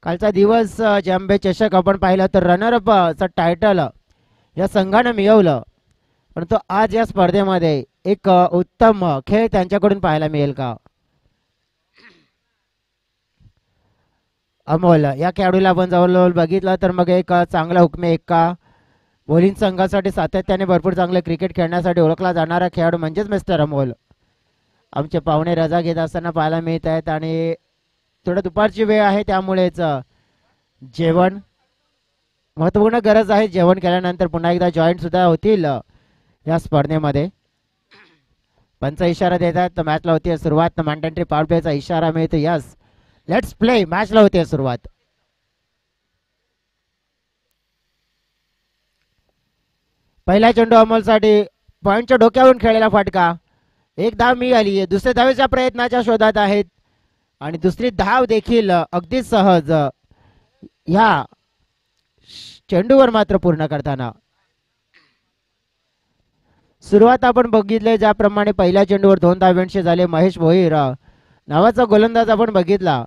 कालचा दिवस जॅम्बे चषक आपण पाहिला तर रनर अपचं टायटल या संघानं मिळवलं, परंतु आज या स्पर्धेमध्ये एक उत्तम खेळ त्यांच्याकडून पाहायला मिळेल का? अमोल या खेळाडूला आपण जवळ बघितलं तर मग एक चांगला हुकमे एक्का, बॉलिंग संघासाठी सातत्याने भरपूर चांगले क्रिकेट खेळण्यासाठी ओळखला जाणारा खेळाडू म्हणजेच मिस्टर अमोल आमचे पाहुणे रजा घेत असताना पाहायला मिळत आहेत. आणि थोडं दुपारची वेळ आहे त्यामुळेच जेवण महत्वपूर्ण गरज आहे. जेवण केल्यानंतर पुन्हा एकदा जॉईंट सुद्धा होतील या स्पर्धेमध्ये. पंच इशारा देतात मॅचला होती सुरुवात. मॅन्डेटरी पॉवर प्लेचा इशारा मिळतो. Yes let's play. मॅचला होती सुरुवात. पहिला चेंडू अमोलसाठी पॉइंटच्या डोक्यावरून खेळलेला फटका. एक धाव मिळाली आहे. दुसऱ्या धावेच्या प्रयत्नाच्या शोधात आहेत आणि दुसरी धाव देखील अगदी सहज ह्या चेंडूवर मात्र पूर्ण करताना. सुरुवात आपण बघितले ज्याप्रमाणे पहिल्या चेंडूवर 2 धावांचे झाले. महेश भोईर नावाचा गोलंदाज आपण बघितला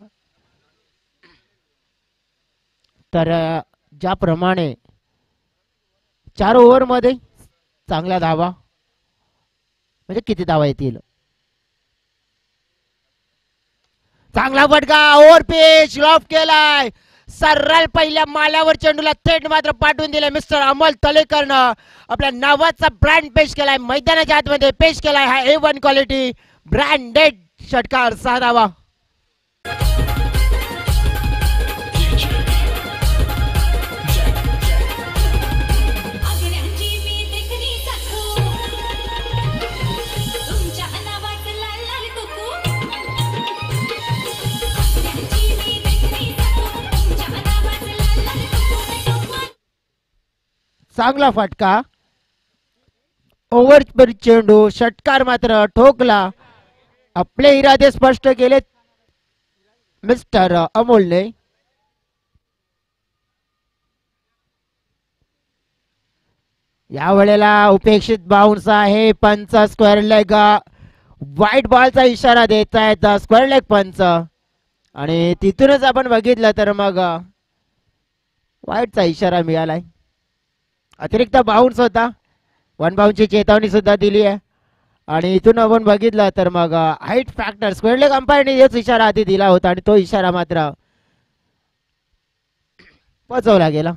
तर ज्याप्रमाणे 4 ओव्हरमध्ये चांगल्या धावा म्हणजे किती धावा येतील. चांगला फटका. ओव्हर पिच लॉफ्ट केलाय. सरळ पहिल्या माल्यावर चेंडूला थेट मात्र पाठवून दिले. मिस्टर अमोल तलेकरनं आपल्या नावाचा ब्रँड पेश केलाय. मैदानाच्या आतमध्ये पेश केलाय हा A1 क्वालिटी ब्रँडेड षटकार. 6 धावा. चांगला फटका. ओव्हर चेंडू षटकार मात्र ठोकला. आपले इरादे स्पष्ट केले मिस्टर अमोलने. या वेळेला उपेक्षित बाउन्स आहे. पंच स्क्वेअर लेग व्हाईट बॉलचा इशारा देत आहेत. स्क्वेअर लेग पंच आणि तिथूनच आपण बघितलं तर मग व्हाईटचा इशारा मिळालाय. अतिरिक्त बाउन्स होता. 1 बाउन्सची चेतावणी सुद्धा दिली आहे आणि इथून आपण बघितलं तर मग हाईट फॅक्टर स्क्वेअर लेग अंपायरने हेच इशारा आधी दिला होता आणि तो इशारा मात्र पचवला गेला.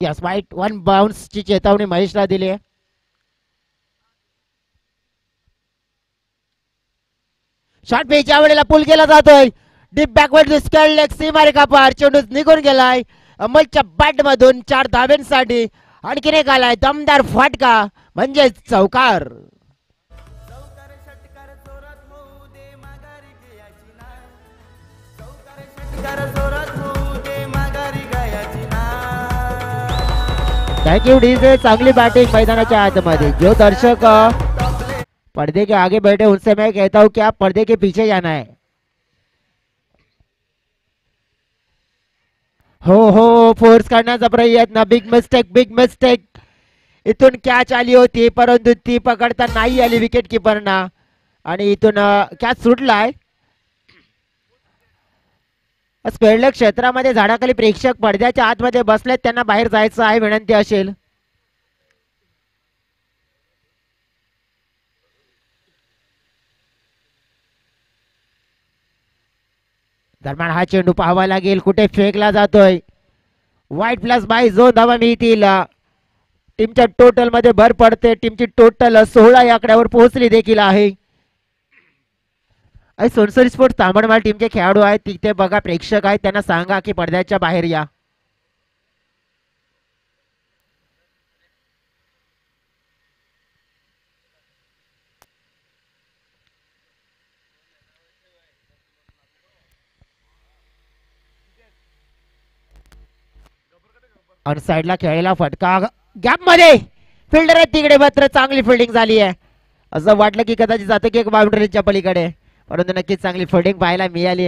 यस वाईट 1 बाउन्सची चेतावणी महेशला दिली आहे. शॉर्ट पिच या वेळेला पुल केला जातोय. डीप बॅकवर्ड स्क्वेअर लेग सीमारेखा पार चेंडू निघून गेलाय. अमोलच्या बॅट मधून 4 धाब्यांसाठी आणखीन एक आलाय दमदार फटका म्हणजे चौकार. Thank you DJ. चांगली बॅटिंग मैदानाच्या आतमध्ये. जो दर्शक पर्दे के आगे बैठे उनसे मैं कहता हूं कि आप पर्दे के पीछे जाना है. हो फोर्स करण्याचा प्रयत्न. Big mistake. इथून कॅच आली होती परंतु ती पकडता नाही आली विकेट किपरना आणि इथून कॅच सुटलाय. स्क्वेअर लेग क्षेत्रामध्ये झाडाखाली प्रेक्षक पडद्याच्या आतमध्ये बसलेत. त्यांना बाहेर जायचं आहे. विनंती असेल. दरम्यान हा चेंडू पाहावा लागेल कुठे फेकला जातोय. व्हाईट प्लस बाय 2 धावा मिळतील. टीमच्या टोटल मध्ये भर पडते. टीमची टोटल 16 या आकड्यावर पोहोचली देखील आहे. सोनसरी स्पोर्ट्स तांबडमाळ टीमचे खेळाडू आहेत तिथे बघा प्रेक्षक आहेत त्यांना सांगा की पडद्याच्या बाहेर या. आणि साईडला खेळलेला फटका गॅप मध्ये फिल्डर आहे तिकडे मात्र चांगली फिल्डिंग झाली आहे. असं वाटलं की कदाचित जातं की एक बाउंड्रीच्या पलीकडे परंतु नक्कीच चांगली फिल्डिंग पाहायला मिळाली.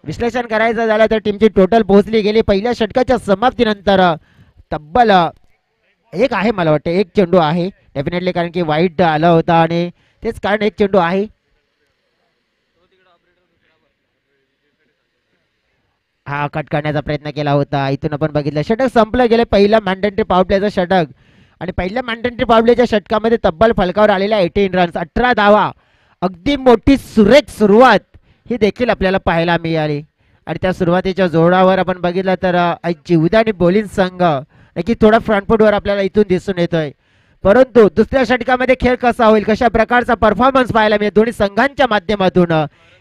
विश्लेषण करायचं झालं तर टीमची टोटल पोहोचली गेली पहिल्या षटकाच्या समाप्तीनंतर तब्बल 1 आहे. मला वाटतं 1 चेंडू आहे डेफिनेटली कारण की वाईट आला होता आणि तेच कारण 1 चेंडू आहे. हा कट करण्याचा प्रयत्न केला होता. इथून आपण बघितलं षटक संपलं गेले. पहिला मॅन्डेटरी पॉवर प्लेचं षटक आणि पहिल्या मॅन्डेटरी पॉवर प्लेच्या षटकामध्ये तब्बल फलकावर आलेल्या 18 रन्स, 18 धावा. अगदी मोठी सुरेख सुरुवात ही देखील आपल्याला पाहायला मिळाली. आणि त्या सुरुवातीच्या जोरावर आपण बघितलं तर जीवदानी बॉलिंग संघ नक्की थोडा फ्रंटफुटवर आपल्याला इथून दिसून येतोय. परंतु दुसऱ्या षटकामध्ये खेळ कसा होईल, कशा प्रकारचा परफॉर्मन्स पाहायला मिळेल दोन्ही संघांच्या माध्यमातून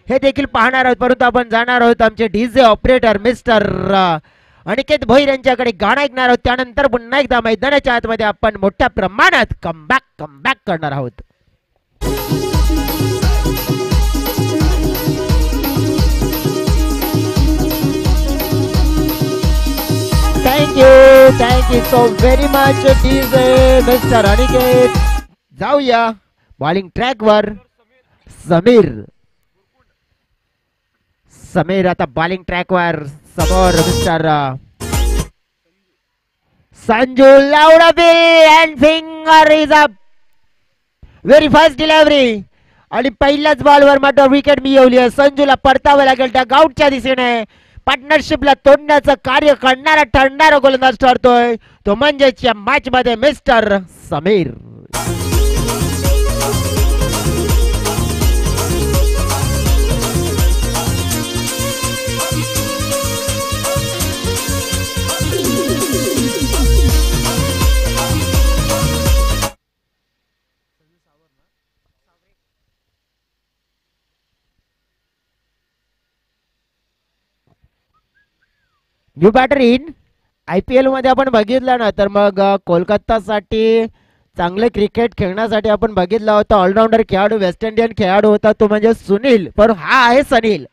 हे देखील पाहणार आहोत. परंतु आपण जाणार आहोत आमचे DJ operator mister Aniket Bhoir यांच्याकडे गाणं ऐकणार आहोत. त्यानंतर पुन्हा एकदा मैदानाच्या आतमध्ये आपण मोठ्या प्रमाणात कमबॅक करणार आहोत. Thank you so very much DJ mister Aniket. जाऊया बॉलिंग ट्रॅकवर. समीर आता बॉलिंग ट्रॅकवर. समोर मिस्टर संजू लावडाबिल and finger is up. Very fast delivery आणि पहिल्याच बॉलवर मात्र विकेट मिळवली आहे. संजूला परतावं लागेल त्या गाऊटच्या दिशेने. पार्टनरशिपला तोडण्याचं कार्य करणारा ठरणारा गोलंदाज ठरतोय तो म्हणजेच या मॅच मध्ये mister Sameer. New batter in IPL मध्ये आपण बघितलं ना तर मग कोलकातासाठी चांगले क्रिकेट खेळण्यासाठी आपण बघितलं होतं ऑलराऊंडर खेळाडू वेस्ट इंडियन खेळाडू होता तो म्हणजे सुनील. पण हा आहे सनील.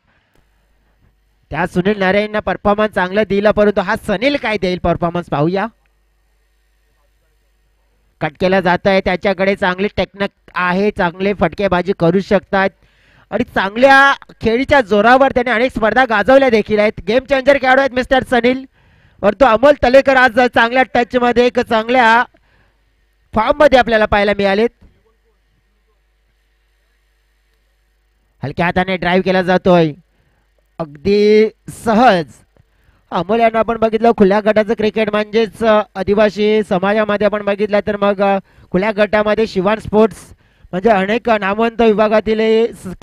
त्या सुनील नारायणनं परफॉर्मन्स चांगलं दिलं परंतु हा सनील काय देईल परफॉर्मन्स पाहूया. कट केलं जात आहे. त्याच्याकडे चांगली टेक्निक आहे, चांगले फटकेबाजी करू शकतात आणि चांगल्या खेळीच्या जोरावर त्याने अनेक स्पर्धा गाजवल्या देखील आहेत. गेम चेंजर खेळाडू आहेत मिस्टर सनील. परंतु अमोल तलेकर आज चांगल्या टच मध्ये एक चांगल्या फॉर्म मध्ये आपल्याला पाहायला मिळालेत. हलक्या हाताने ड्राईव्ह केला जातोय अगदी सहज. अमोल यांना आपण बघितलं खुल्या गटाचं क्रिकेट म्हणजेच आदिवासी समाजामध्ये आपण बघितलं तर मग खुल्या गटामध्ये शिवान स्पोर्ट्स म्हणजे अनेक नामवंत विभागातील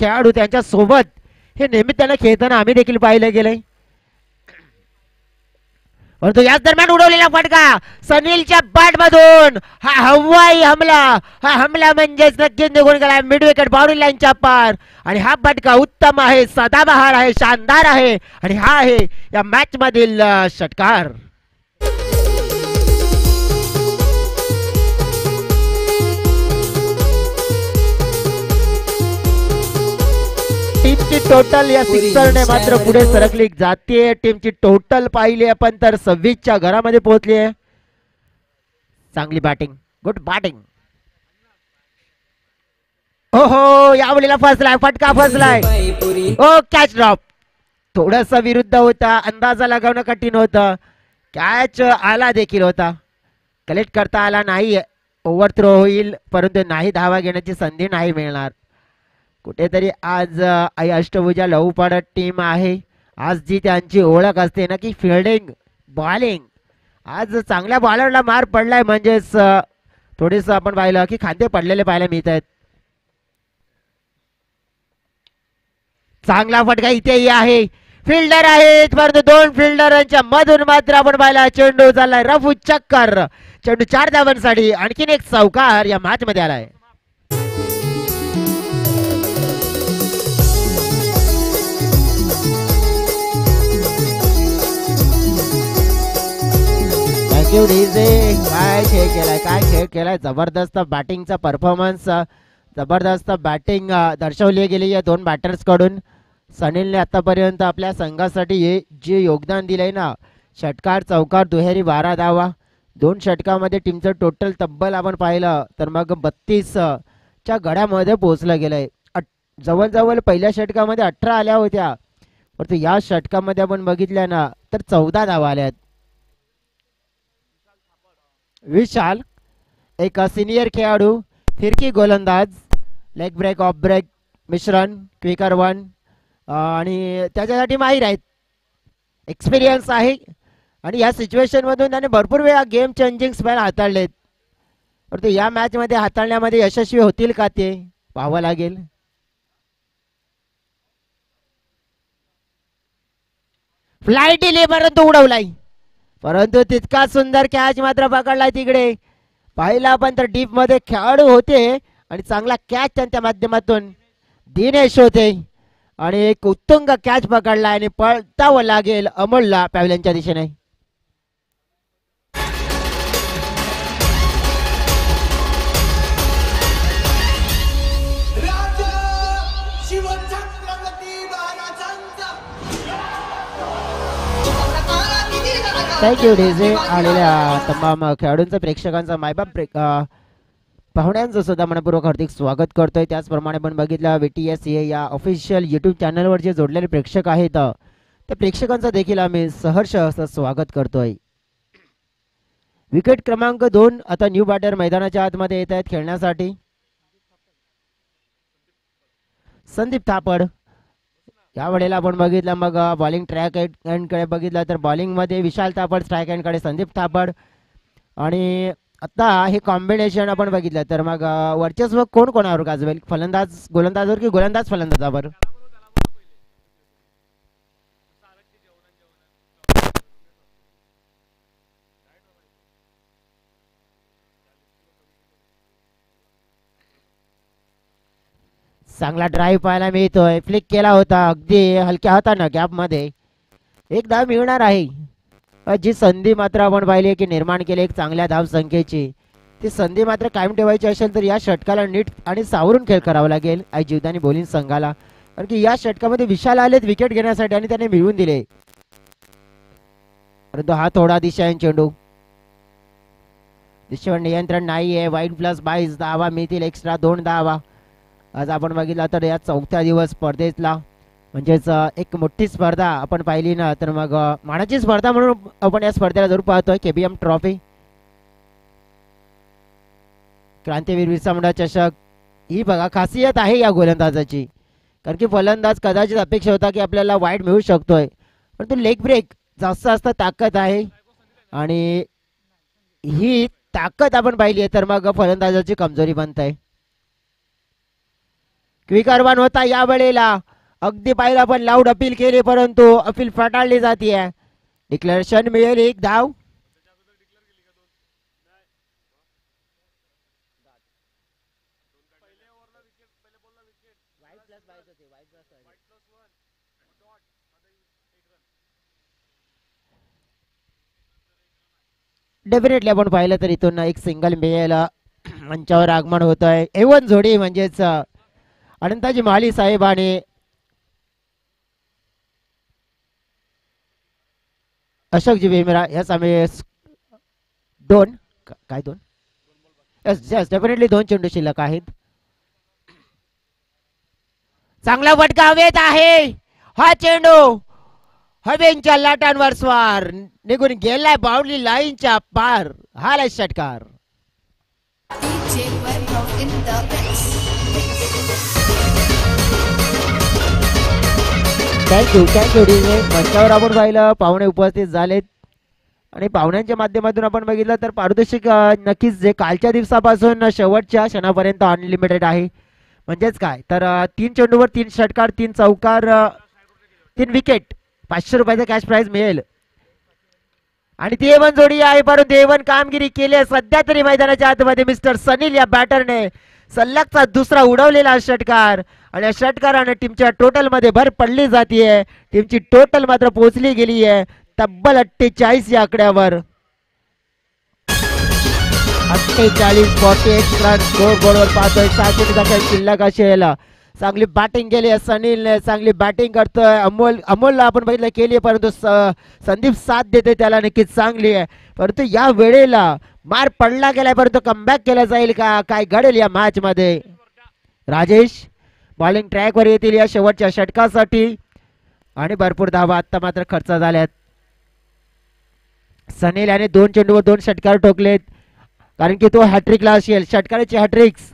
खेळाडू त्यांच्या सोबत हे नेहमी त्यांना खेळताना आम्ही देखील पाहिलं गेलंय. परंतु याच दरम्यान उडवलेला फटका सनीलच्या बॅट मधून हा हवाई हमला. हा हमला म्हणजेच नक्कीच निघून गेला मिड विकेट बाउंड्री लाईनच्या पार. आणि हा फटका उत्तम आहे, सदाबहार आहे, शानदार आहे आणि हा आहे या मॅच मधील षटकार. टीमची टोटल या सिक्सरने मात्र पुढे सरकली जाते. टीमची टोटल पाहिली आपण तर 26च्या घरामध्ये पोहोचली आहे. चांगली बॅटिंग, गुड बॅटिंग. हो हो यावेळेला फसलाय, फटका फसलाय. ओ कॅच ड्रॉप. थोडासा विरुद्ध होता, अंदाजा लगावणं कठीण होतं. कॅच आला देखील होता, कलेक्ट करता आला नाही. ओव्हर थ्रो होईल परंतु नाही धावा घेण्याची संधी नाही मिळणार. कुठेतरी आज अष्टभुजा लहूपाडा टीम आहे. आज जी त्यांची ओळख असते ना की फिल्डिंग बॉलिंग. आज चांगल्या बॉलरला मार पडलाय म्हणजेच थोडेस आपण पाहिलं की खांदे पडलेले पाहायला मिळत आहेत. चांगला फटका इथेही आहे. फिल्डर आहेत परंतु दोन फिल्डरांच्या मधून मात्र आपण पाहिला चेंडू चाललाय रफू चक्कर. चेंडू 4 धावांसाठी आणखीन एक चौकार या मॅच मध्ये आलाय. काय खेळ केलाय, काय खेळ केलाय. जबरदस्त बॅटिंगचा परफॉर्मन्स, जबरदस्त बॅटिंग दर्शवली गेली या दोन बॅटर्स कडून. सनीलने आतापर्यंत आपल्या संघासाठी जे योगदान दिलंय ना, षटकार चौकार दुहेरी 12 धावा. 2 षटकामध्ये टीमचं टोटल तब्बल आपण पाहिलं तर मग 32च्या गड्यामध्ये पोहोचलं गेलंय. जवळजवळ पहिल्या षटकामध्ये 18 आल्या होत्या परंतु या षटकामध्ये आपण बघितल्या ना तर 14 धावा आल्यात. विशाल एक सिनियर खेळाडू, फिरकी गोलंदाज, लेग ब्रेक ऑफ ब्रेक मिश्रण, क्विकर वन आणि त्याच्यासाठी माहीर आहेत. एक्सपिरियन्स आहे आणि या सिच्युएशन मधून त्याने भरपूर वेळा गेम चेंजिंग स्पेल हाताळलेत. परंतु या मॅच मध्ये हाताळण्यामध्ये यशस्वी होतील का ते पाहावं लागेल. फ्लाईट दिली परंतु उडवलाय, परंतु तितका सुंदर कॅच मात्र पकडलाय तिकडे. पाहिला आपण तर डीप मध्ये खेळाडू होते आणि चांगला कॅच त्यांच्या माध्यमातून दिनेश होते आणि एक उत्तुंग कॅच पकडला आणि पळतावं लागेल अमोलला पॅव्हलियनच्या दिशेने. Thank you DJ. आलेल्या तमाम खेळाडूंचं प्रेक्षकांचा मायबाप पाहुण्यांचं सुद्धा मनपूर्वक हार्दिक स्वागत करतोय. त्याचप्रमाणे पण बघितलं VTS या ऑफिशियल यूट्यूब चॅनलवर जे जोडलेले प्रेक्षक आहेत त्या प्रेक्षकांचं देखील आम्ही सहर्ष असं स्वागत करतोय. विकेट क्रमांक 2 आता न्यू बॅटर मैदानाच्या आतमध्ये येत आहेत खेळण्यासाठी. संदीप थापड या वेळेला आपण बघितलं. मग बॉलिंग ट्रॅक कडे बघितलं तर बॉलिंग मध्ये विशाल थापड, स्ट्राईक कडे संदीप थापड आणि आता हे कॉम्बिनेशन आपण बघितलं तर मग वर्चस्व कोण कोणावर गाजवेल, फलंदाज गोलंदाजवर की गोलंदाज फलंदाजावर. चांगला ड्राईव्ह पाहायला मिळतोय. फ्लिक केला होता अगदी हलक्या हातानं गॅप मध्ये. एक धाव मिळणार आहे. जी संधी मात्र आपण पाहिली की निर्माण केली एक चांगल्या धाव संख्येची, ती संधी मात्र कायम ठेवायची असेल तर या षटकाला नीट आणि सावरून खेळ करावा लागेल आई जीवदानी बॉलिंग संघाला. कारण की या षटकामध्ये विशाल आलेत विकेट घेण्यासाठी आणि त्याने मिळवून दिले. परंतु हा थोडा दिशाहीन चेंडू, दिशेवर नियंत्रण नाहीये. वाईट +22 धावा मिळतील, एक्स्ट्रा 2 धावा. आज आपण बघितला तर या 4थ्या दिवस स्पर्धेतला म्हणजेच एक मोठी स्पर्धा आपण पाहिली ना तर मग मानाची स्पर्धा म्हणून आपण या स्पर्धेला जरूर पाहतोय. KBM ट्रॉफी, क्रांतीवीर बिरसा मुंडा चषक ही बघा खासियत आहे या गोलंदाजाची. कारण की फलंदाज कदाचित अपेक्षा होता की आपल्याला वाईट मिळू शकतोय, पण तो लेग ब्रेक जास्त ताकद आहे आणि ही ताकद आपण पाहिली आहे तर मग फलंदाजाची कमजोरी बनत आहे. क्विकर वन होता या वेळेला. अगदी पाहिला पण लाऊड अपील केली परंतु अपील फटाळली जाते. डिक्लेरेशन मिळेल, 1 धाव. डेफिनेटली आपण पाहिलं तर इथून एक सिंगल मिळेल. मंचावर आगमन होत आहे एवन जोडी म्हणजेच अनंताजी माली साहेब आणि अशोकजी भीमरा याच आम्ही 2 काय 2 यस डेफिनेटली 2 चेंडू शिल्लक आहेत. चांगला फटका हवेत आहे. हा चेंडू हवेच्या लाटांवर स्वार निघून गेलाय बाउंड्री लाईनच्या पार. हा लय षटकार. Thank you DJ. मंचावर आपण पाहिलं पाहुणे उपस्थित झालेत आणि पाहुण्यांच्या माध्यमातून आपण बघितलं तर पारितोषिक नक्कीच जे कालच्या दिवसापासून शेवटच्या क्षणापर्यंत अनलिमिटेड आहे. म्हणजेच काय तर 3 चेंडूवर 3 षटकार, 3 चौकार, 3 विकेट, 500 रुपयाचा कॅश प्राइज मिळेल. आणि ती एवन जोडी आहे परंतु एवन कामगिरी केली सध्या तरी मैदानाच्या आतमध्ये मिस्टर सनील या बॅटरने सलगचा दुसरा उडवलेला षटकार आणि या षटकाराने टीमच्या टोटल मध्ये भर पडली जाते. टीमची टोटल मात्र पोहोचली गेली आहे तब्बल 48 या आकड्यावर. 48-48 रन स्कोर बोर्डवर पाहतोय. 6 चेंडूचा शिल्लक असेल. चांगली बॅटिंग केली आहे सनीलने, चांगली बॅटिंग करतोय. अमोलला आपण बघितलं केली परंतु संदीप साथ देते त्याला नक्कीच चांगली आहे. परंतु या वेळेला मार पडला गेलाय परंतु कमबॅक केला जाईल का, काय घडेल या मॅच मध्ये. राजेश बॉलिंग ट्रॅक वर येतील या शेवटच्या षटकासाठी आणि भरपूर धावा आता मात्र खर्च झाल्यात. सनील याने 2 चेंडूवर 2 षटकार ठोकलेत कारण की तो हॅट्रिकला असेल. षटकाराची हॅट्रिक्स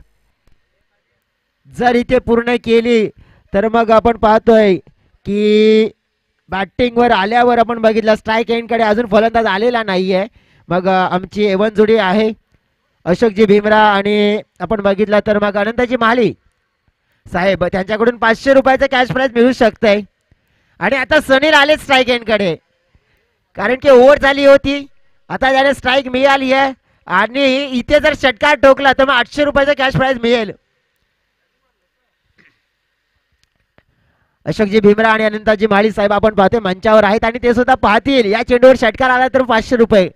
जर इथे पूर्ण केली तर मग आपण पाहतोय की बॅटिंगवर आल्यावर आपण बघितलं स्ट्राईक एंडकडे अजून फलंदाज आलेला नाहीये. मग आमची एवन जोडी आहे अशोकजी भीमरा आणि आपण बघितलं तर मग अनंतजी महाली साहेब, त्यांच्याकडून 500 रुपयाचं कॅश प्राइज मिळू शकतंय. आणि आता सनील आले स्ट्राईक एंडकडे, कारण की ओव्हर झाली होती. आता त्याने स्ट्राईक मिळाली आहे आणि इथे जर षटकार ठोकला तर मग 800 रुपयाचं कॅश प्राइज मिळेल. अशोकजी भीमरा आणि अनंतजी माळी साहेब आपण पाहतोय मंचावर आहेत आणि ते सुद्धा पाहतील. या चेंडूवर षटकार आला तर 500 रुपये.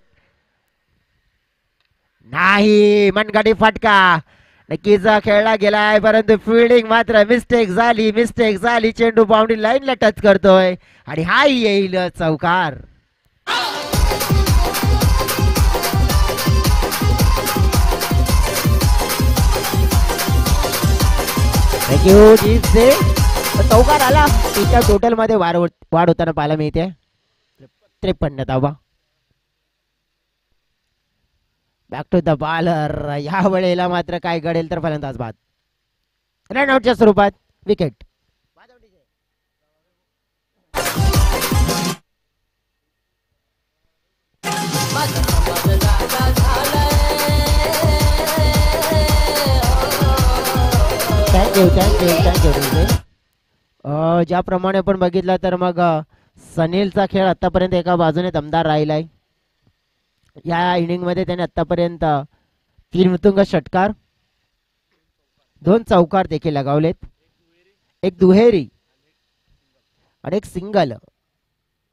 नाही, मनगटी फटका नक्कीच खेळला गेलाय, परंतु फिल्डिंग मात्र मिस्टेक झाली. चेंडू बाउंड्री लाईनला टच करतोय आणि हा येईल चौकार. चौकार आला. तिच्या टोटल मध्ये वाढ होताना पाहायला मिळते. 53 धावा. Back to the bowler. या वेळेला मात्र काय घडेल तर फलंदाज बाद. रनआउटच्या स्वरूपात विकेट. थँक्यू. ज्याप्रमाणे आपण बघितलं तर मग सनीलचा खेळ आतापर्यंत एका बाजूने दमदार राहिलाय. या इनिंग मध्ये त्याने आतापर्यंत 3 उत्तुंग षटकार, 2 चौकार देखील लगावलेत, 1 दुहेरी आणि 1 सिंगल.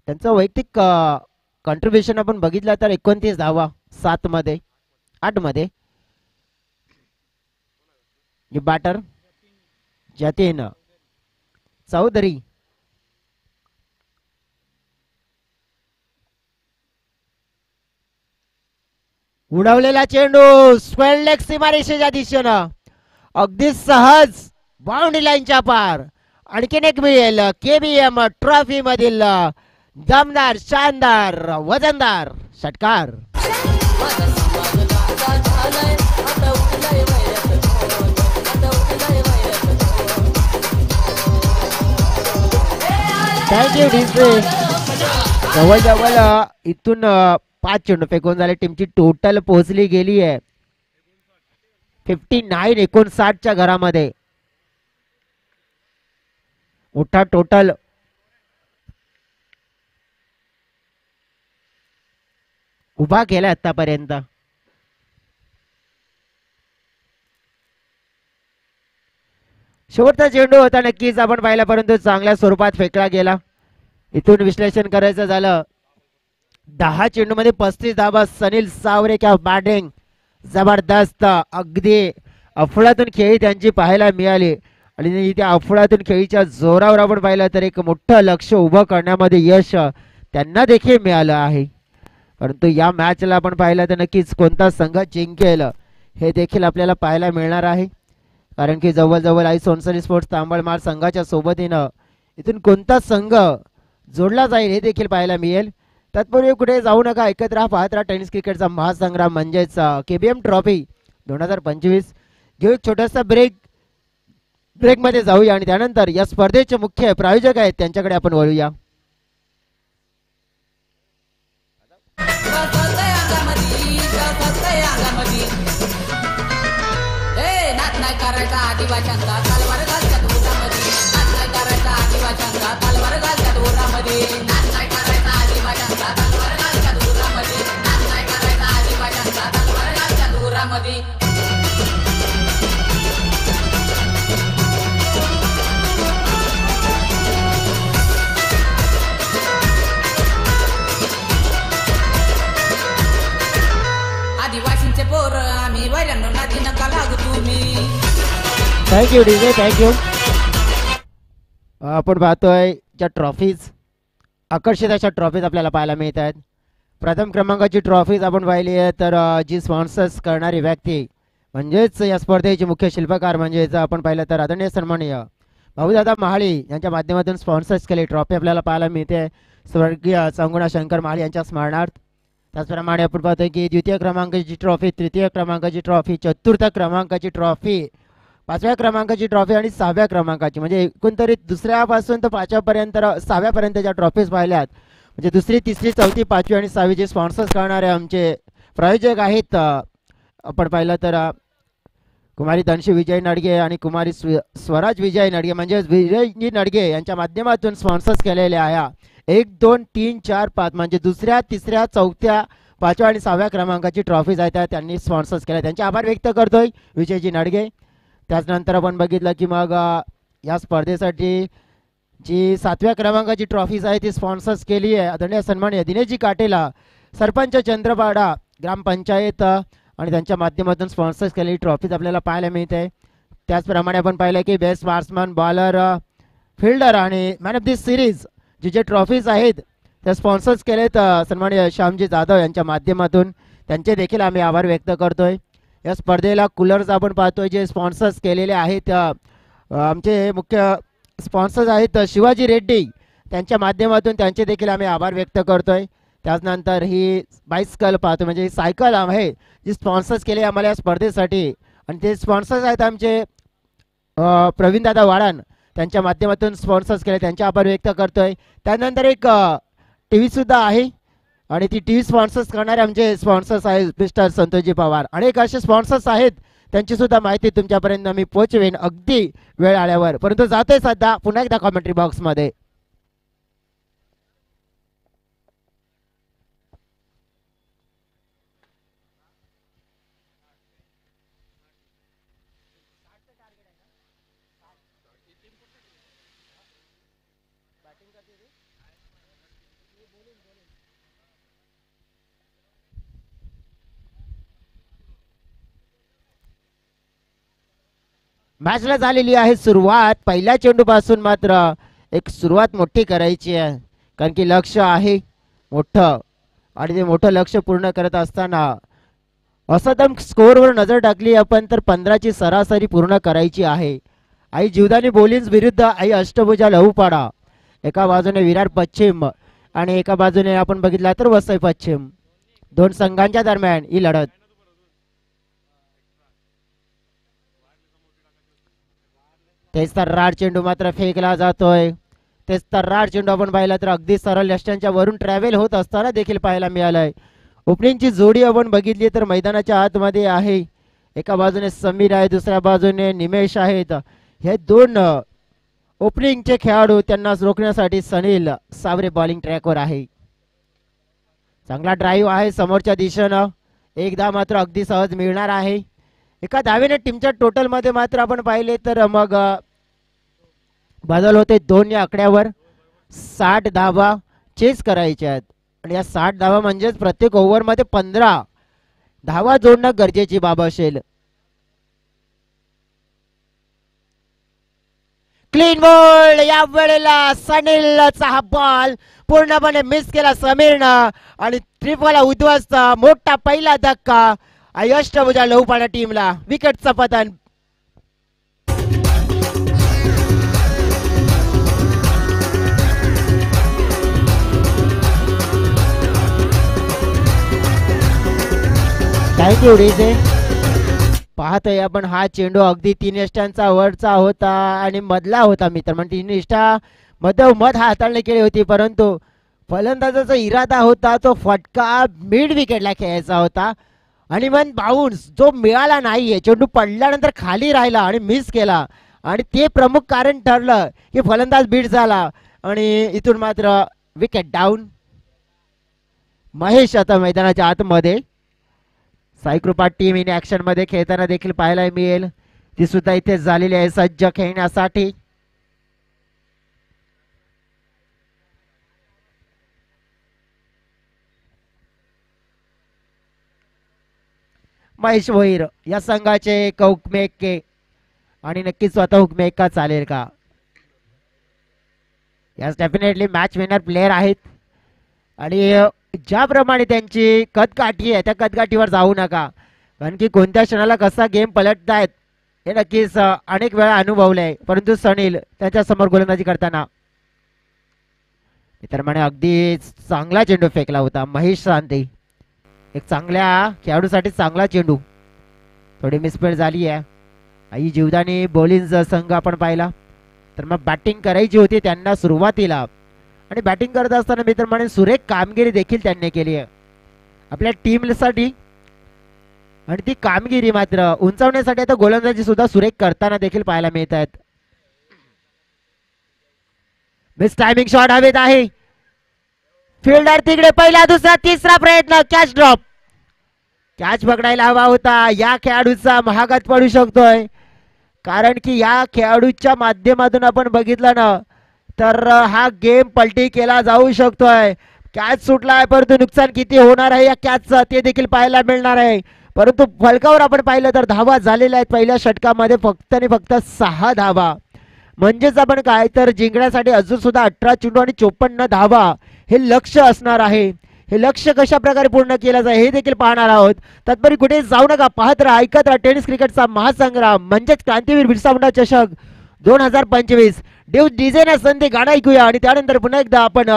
त्यांचं वैयक्तिक कॉन्ट्रीब्युशन आपण बघितलं तर 29 धावा 8 मध्ये. बॅटर जतीन चौधरी. उडवलेला चेंडू स्क्वेअर लेग सीमारेषेच्या दिशेनं अगदी सहज बाउंड्री लाईनच्या पार. आणखीन एक मिळेल केबीएम ट्रॉफी मधील दमदार, शानदार, वजनदार षटकार. Thank you DJ. जवळजवळ इथून 5 चेंडू फेकून झाले. टीमची टोटल पोहोचली गेली आहे 59 घरामध्ये. मोठा टोटल उभा केला आतापर्यंत. शेवटचा चेंडू होता नक्कीच आपण पाहिला, परंतु चांगल्या स्वरूपात फेकला गेला. इथून विश्लेषण करायचं झालं 10 चेंडू मध्ये 35 धावा. सनील सावरे क्या बॅटिंग, जबरदस्त. अगदी अफळातून खेळी त्यांची पाहायला मिळाली आणि त्या अफळातून खेळीच्या जोरावर आपण पाहिलं तर एक मोठं लक्ष उभं करण्यामध्ये यश त्यांना देखील मिळालं आहे. परंतु या मॅचला आपण पाहिलं तर नक्कीच कोणता संघ जिंकेल हे देखील आपल्याला पाहायला मिळणार आहे, कारण की जवळजवळ आई सोनसरी स्पोर्ट्स तांबळमाळ संघाच्या सोबतीनं इथून कोणता संघ जोडला जाईल हे देखील पाहायला मिळेल. तत्पूर्वी कुठे जाऊ नका, एकत्र हा पाहत राहा टेनिस क्रिकेटचा महासंग्राम म्हणजेच केबीएम ट्रॉफी 2025. घेऊ एक छोटासा ब्रेक मध्ये जाऊया आणि त्यानंतर या स्पर्धेचे मुख्य प्रायोजक आहेत त्यांच्याकडे आपण वळूया. आदिवाशांचा तलवार घालतात उरामध्ये, नाच नाही करायचा आदिवाशांचा तलवार घालतात उरामध्ये, नाच नाही करायचा आदिवाशांचा तलवार घालतात उरामध्ये, नाच नाही करायचा आदिवाशांचा तलवार घालतात उरामध्ये. आदिवासींचे पोर आम्ही वैरांनो नदी नका लागू तुम्ही. Thank you DJ, thank you. आपण पाहतोय ज्या ट्रॉफीज, आकर्षित अशा ट्रॉफीज आपल्याला पाहायला मिळत आहेत. प्रथम क्रमांकाची ट्रॉफीज आपण पाहिली आहे तर जी स्पॉन्सर्स करणारी व्यक्ती म्हणजेच या स्पर्धेचे मुख्य शिल्पकार म्हणजेच आपण पाहिलं तर आदरणीय सन्माननीय भाऊदादा महाळी यांच्या माध्यमातून स्पॉन्सर्स केली ट्रॉफी आपल्याला पाहायला मिळते स्वर्गीय संगुणा शंकर महाळी यांच्या स्मरणार्थ. त्याचप्रमाणे आपण पाहतोय की द्वितीय क्रमांकाची ट्रॉफी, तृतीय क्रमांकाची ट्रॉफी, चतुर्थ क्रमांकाची ट्रॉफी 5व्या क्रमांकाची ट्रॉफी आणि 6व्या क्रमांकाची, म्हणजे एकूण दुसऱ्यापासून तर 5व्या पर्यंत 6व्या पर्यंतच्या ट्रॉफीज पाहिल्यात. म्हणजे दुसरी, तिसरी, चौथी, 5वी आणि 6वी जे स्पॉन्सर्स करणारे आमचे प्रायोजक आहेत, आपण पाहिलं तर कुमारी धनशी विजय नडगे आणि कुमारी स्वराज विजय नडगे म्हणजे विजयजी नडगे यांच्या माध्यमातून स्पॉन्सर्स केलेले आहे. 1, 2, 3, 4, 5 म्हणजे दुसऱ्या, तिसऱ्या, चौथ्या, 5व्या आणि 6व्या क्रमांकाची ट्रॉफीज आहेत त्या त्यांनी स्पॉन्सर्स केल्या. त्यांचे आभार व्यक्त करतोय विजयजी नडगे. त्याचनंतर आपण बघितलं की मग या स्पर्धेसाठी जी 7व्या क्रमांकाची ट्रॉफीज आहे ती स्पॉन्सर्स केली आहे आदरणीय सन्माननीय दिनेशजी काटेला, सरपंच चंद्रपाडा ग्रामपंचायत, आणि त्यांच्या माध्यमातून स्पॉन्सर्स केलेली ट्रॉफीज आपल्याला पाहायला मिळते. त्याचप्रमाणे आपण पाहिलं की बेस्ट बॅट्समन, बॉलर, फिल्डर आणि मॅन ऑफ दी सिरीज जे ट्रॉफीज आहेत त्या स्पॉन्सर्स केलेत सन्माननीय श्यामजी जाधव यांच्या माध्यमातून. त्यांचे देखील आम्ही आभार व्यक्त करतोय. या स्पर्धेला कूलर्स आपण पाहतोय जे स्पॉन्सर्स केलेले आहेत. आमचे मुख्य स्पॉन्सर्स आहेत शिवाजी रेड्डी, त्यांच्या माध्यमातून त्यांचे देखील आम्ही आभार व्यक्त करतोय. त्याचनंतर ही बायसिकल पाहतो म्हणजे सायकल आहे जी स्पॉन्सर्स केली आम्हाला या स्पर्धेसाठी, आणि ते स्पॉन्सर्स आहेत आमचे प्रवीणदादा वाडण, त्यांच्या माध्यमातून स्पॉन्सर्स केले, त्यांचे आभार व्यक्त करतोय. त्यानंतर एक टी व्हीसुद्धा आहे आणि ती टी व्ही स्पॉन्सर्स करणारे आमचे स्पॉन्सर्स आहेत मिस्टर संतोषजी पवार. अनेक असे स्पॉन्सर्स आहेत त्यांची सुद्धा माहिती तुमच्यापर्यंत मी पोहोचवेन अगदी वेळ आल्यावर. परंतु जातोय सध्या पुन्हा एकदा कॉमेंट्री बॉक्समध्ये. मॅचला झालेली आहे सुरुवात. पहिल्या चेंडूपासून मात्र एक सुरुवात मोठी करायची आहे, कारण की लक्ष आहे मोठं, आणि ते मोठं लक्ष पूर्ण करत असताना असदम स्कोअरवर नजर टाकली आपण तर 15ची सरासरी पूर्ण करायची आहे. आई जीवदानी बोलिन्स विरुद्ध आई अष्टभुजा लहूपाडा, एका बाजूने विरार पश्चिम आणि एका बाजूने आपण बघितला तर वसई पश्चिम, दोन संघांच्या दरम्यान ही लढत. तेच तर राड चेंडू मात्र फेकला जातोय. तेच तर राड चेंडू आपण पाहिला तर अगदी सरळ यष्ट्यांच्या वरून ट्रॅव्हल होत असताना देखील पाहायला मिळालंय. ओपनिंगची जोडी आपण बघितली तर मैदानाच्या आतमध्ये आहे. एका बाजूने समीर आहे, दुसऱ्या बाजूने निमेश आहेत. हे दोन ओपनिंगचे खेळाडू, त्यांना रोखण्यासाठी सनील सावरे बॉलिंग ट्रॅकवर आहे. चांगला ड्राईव्ह आहे समोरच्या दिशेनं, एकदा मात्र अगदी सहज मिळणार आहे. एका धावेने टीमच्या टोटल मध्ये मात्र आपण पाहिले तर मग बदल होते 2 या आकड्यावर. 60 धावा चेस करायच्या आहेत आणि या 60 धावा म्हणजेच प्रत्येक ओव्हर मध्ये 15 धावा जोडणं गरजेची बाब असेल. क्लीन बॉल या वेळेला सनीलचा हा बॉल पूर्णपणे मिस केला समीरनं आणि ट्रिपला उद्ध्वस्त. मोठा पहिला धक्का अष्टभुजा लहूपाडा टीमला, विकेटचं पतन. Thank you DJ. पाहतोय आपण हा चेंडू अगदी 3 यष्ट्यांचा वरचा होता आणि मधला होता मित्र, म्हणजे 3 यष्टा मधोमध हाताळणी केली होती, परंतु फलंदाजाचा इरादा होता तो फटका मिड विकेटला खेळायचा होता आणि मन बाउन्स जो मिळाला नाहीये. चेंडू पडल्यानंतर खाली राहिला आणि मिस केला आणि ते प्रमुख कारण ठरलं की फलंदाज बीट झाला आणि इथून मात्र विकेट डाऊन. महेश आता मैदानाच्या आतमध्ये. साईकृपा टीम इन ऍक्शन मध्ये खेळताना देखील पाहायला मिळेल, ती सुद्धा इथे झालेली आहे सज्ज खेळण्यासाठी. महेश भोईर या संघाचे हुकमेके आणि नक्कीच स्वतः हुकमेका चालेल का? Yes, definitely match winner player आहेत आणि ज्याप्रमाणे त्यांची कदकाठी आहे त्या कदकाठीवर जाऊ नका, कारण की कोणत्या क्षणाला कसा गेम पलटतायत हे नक्कीच अनेक वेळा अनुभवलंय. परंतु सनील त्यांच्या समोर गोलंदाजी करताना तर म्हणे अगदी चांगला चेंडू फेकला होता महेश शांती. एक चांगल्या खेळाडूसाठी चांगला चेंडू, थोडी मिसपेड झाली आहे आई जीवदानी बॉलिंग संघ आपण पाहिला तर मग बॅटिंग करायची होती त्यांना सुरुवातीला आणि बॅटिंग करत असताना मी तर म्हणेन सुरेख कामगिरी देखील त्यांनी केली आहे आपल्या टीमसाठी आणि ती कामगिरी मात्र उंचावण्यासाठी आता गोलंदाजी सुद्धा सुरेख करताना देखील पाहायला मिळत आहेत मिस टायमिंग शॉट हवेत आहे फिल्डर तिकडे पहिला दुसरा तिसरा प्रयत्न कॅच ड्रॉप कॅच पकडायला हवा होता या खेळाडूचा महागात पडू शकतोय कारण की या खेळाडूच्या माध्यमातून आपण बघितलं ना तर हा गेम पलटी केला जाऊ शकतोय कॅच सुटलाय परंतु नुकसान किती होणार आहे या कॅचचं ते देखील पाहायला मिळणार आहे परंतु फलकावर आपण पाहिलं तर धावा झालेल्या आहेत पहिल्या षटकामध्ये फक्त आणि फक्त 6 धावा म्हणजेच आपण काय तर जिंकण्यासाठी अजून सुद्धा 18 चेंडू आणि 54 धावा हे लक्ष असणार आहे हे लक्ष कशा प्रकारे पूर्ण केलं जाईल हे देखील पाहणार आहोत तत्परी कुठे जाऊ नका पाहत राहा ऐकत राहा टेनिस क्रिकेटचा महासंग्राम म्हणजेच क्रांतीवीर बिरसा मुंडा चषक 2025 डीजेना संधी गाणं ऐकूया आणि त्यानंतर पुन्हा एकदा आपण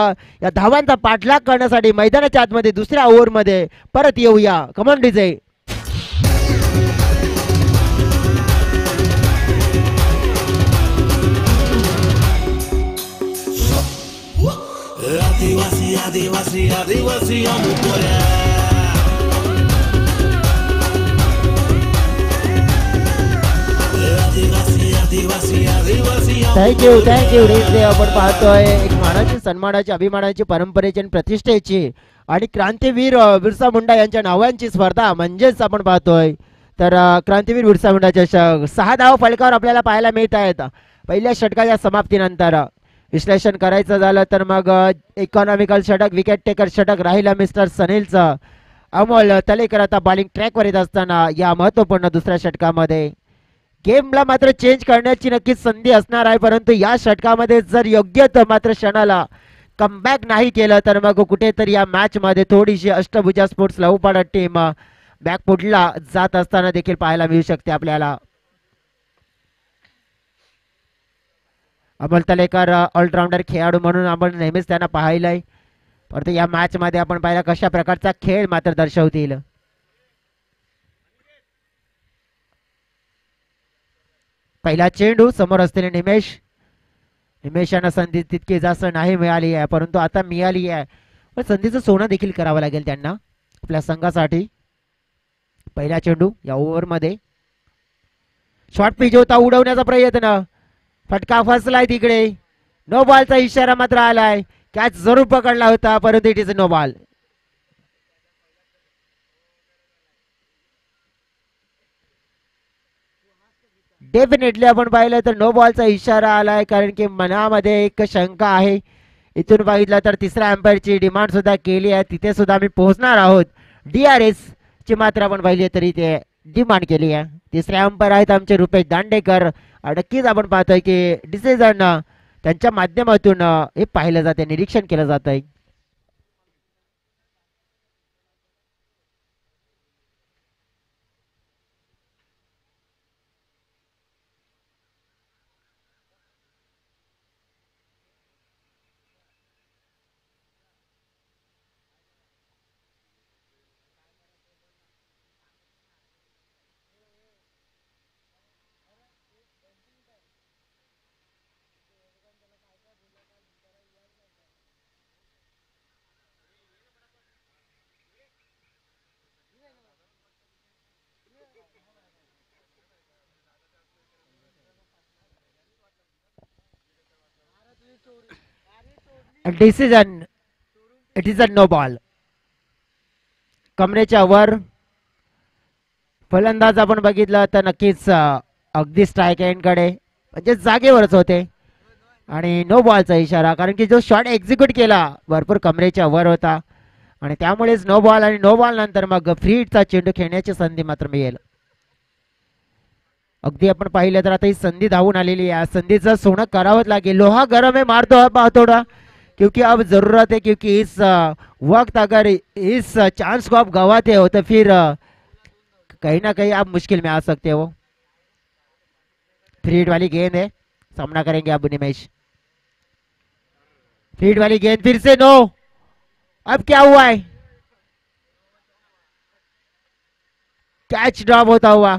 या धावांचा पाठलाग करण्यासाठी मैदानाच्या आतमध्ये दुसऱ्या ओव्हरमध्ये परत येऊया कमॉन डीजे आदिवासी आदिवासी आदिवासी अमुकोऱ्या आदिवासी आदिवासी आदिवासी थँक्यू रेसले आपण पाहतोय एक मानाची सन्मानाची अभिमानाची परंपरेची आणि प्रतिष्ठेची आणि क्रांतीवीर बिरसा मुंडा यांच्या नावांची स्पर्धा म्हणजेच आपण पाहतोय तर क्रांतीवीर बिरसा मुंडा चषक 6 धाव फलकावर आपल्याला पाहायला मिळत आहेत पहिल्या षटकाच्या समाप्तीनंतर विश्लेषण करायचं झालं तर मग इकॉनॉमिकल षटक विकेट टेकर षटक राहिला मिस्टर सनीलचं अमोल तलेकर आता बॉलिंग ट्रॅकवर येत असताना या महत्वपूर्ण दुसऱ्या षटकामध्ये गेमला मात्र चेंज करण्याची नक्कीच संधी असणार आहे परंतु या षटकामध्ये जर योग्य मात्र क्षणाला कमबॅक नाही केलं तर मग कुठेतरी या मॅच मध्ये थोडीशी अष्टभुजा स्पोर्ट्स लवपाडा टीम बॅकफुटला जात असताना देखील पाहायला मिळू शकते आपल्याला अमोल तलेकर ऑलराऊंडर खेळाडू म्हणून आपण नेहमीच त्यांना पाहिलंय परंतु या मॅच मध्ये आपण पाहिला कशा प्रकारचा खेळ मात्र दर्शवतील पहिला चेंडू समोर असलेले निमेशांना संधी तितकी जास्त नाही मिळाली आहे परंतु आता मिळाली आहे पण संधीचं सोनं देखील करावं लागेल त्यांना आपल्या संघासाठी पहिला चेंडू या ओव्हर मध्ये शॉर्ट पिच होता उडवण्याचा प्रयत्न फटका फसलाय तिकडे नो बॉलचा इशारा मात्र आलाय कॅच जरूर पकडला होता परंतु it is no ball definitely आपण पाहिलं तर नो बॉलचा इशारा आलाय कारण की मनामध्ये एक शंका आहे इथून बघितलं तर तिसऱ्या अंपायरची डिमांड सुद्धा केली आहे तिथे सुद्धा आम्ही पोहोचणार आहोत DRS ची मात्र आपण पाहिली तरी ते डिमांड केली आहे तिसरे अंपायर आहेत आमचे रुपेश दांडेकर नक्कीच आपण पाहतोय की डिसिजन त्यांच्या माध्यमातून हे पाहिलं जाते निरीक्षण केलं जात आहे decision it is a no ball कमरेच्या वर फलंदाज आपण बघितलं तर नक्कीच अगदी स्ट्राईक एंडकडे म्हणजे जागेवरच होते आणि नो बॉलचा इशारा कारण की जो शॉट एक्झिक्यूट केला भरपूर कमरेच्या वर होता आणि त्यामुळेच नो बॉल आणि नो बॉल नंतर मग फ्री हिटचा चेंडू खेळण्याची संधी मात्र मिळेल अगदी आपण पाहिलं तर आता ही संधी धावून आलेली आहे संधीचं सोनं करावंच लागेल लोहा गरम है मार दो थोड़ा क्योंकि अब जरूरत है क्योंकि इस वक्त अगर इस चांस को आप गवाते हो तो फिर कहीं ना कहीं आप मुश्किल में आ सकते हो फ्री हिट वाली गेंद है सामना करेंगे अब निमेश फ्री हिट वाली गेंद फिर से नो अब क्या हुआ है कैच ड्रॉप होता हुआ